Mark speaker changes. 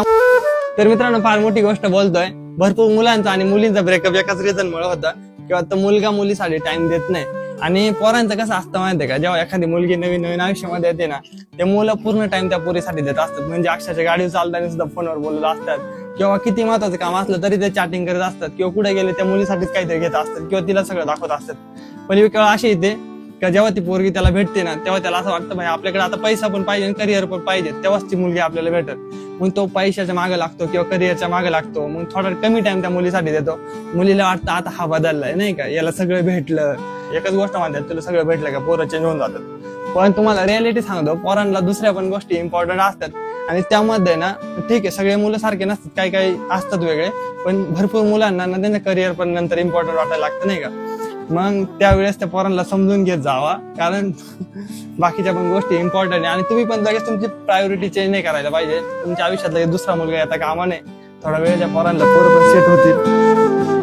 Speaker 1: तर मित्रांनो फार मोठी गोष्ट बोलतोय. भरपूर मुलांचा आणि मुलींचा ब्रेकअप एकाच रिझन मुळे होता किंवा तो मुलगा मुलीसाठी टाइम देत नाही. आणि पोरांचं कसं असतं माहितीये का, जेव्हा एखादी मुलगी नवीन नवीन आयुष्यामध्ये येते ना, ते मुलं पूर्ण टाइम त्या पोरीसाठी देत असतात. म्हणजे अक्षरशः गाडी चालताना सुद्धा फोनवर बोलत असतात किंवा किती महत्वाचं काम असलं तरी ते चॅटिंग करत असतात किंवा कुठे गेले त्या मुलीसाठीच काहीतरी घेत असतात किंवा तिला सगळं दाखवत असतात. पण एक वेळ अशी येते का जेव्हा ती पोरगी त्याला भेटते ना, तेव्हा त्याला असं वाटतं भाई आपल्याकडे आता पैसा पण पाहिजे आणि करिअर पण पाहिजे, तेव्हाच ती मुलगी आपल्याला भेटेल. मग तो पैशाच्या मागे लागतो किंवा करिअरच्या मागे लागतो. मग थोडा कमी टाइम त्या मुलीसाठी देतो. मुलीला वाटतं आता हा बदललाय नाही का, याला सगळं भेटलं. एकच गोष्ट म्हणतात तुला सगळं भेटलं का, पोरं चेंज होऊन जातात. पण तुम्हाला रिअलिटी सांगतो, पोरांना दुसऱ्या पण गोष्टी इम्पॉर्टंट असतात. आणि त्यामध्ये ना ठीक आहे, सगळे मुलं सारखे नसतात, काही काही असतात वेगळे. पण भरपूर मुलांना ना त्यांचं करिअर पण नंतर इम्पॉर्टंट वाटायला लागतं नाही का. मग त्यावेळेस त्या पोरांना समजून घेत जावा, कारण बाकीच्या पण गोष्टी इम्पॉर्टंट आहे. आणि तुम्ही पण लगेच तुमची प्रायोरिटी चेंज नाही करायला पाहिजे. तुमच्या आयुष्यात लगेच दुसरा मुलगा येता कामा नये. थोडा वेळ त्या पोरांना पोरं पण सेट होतील.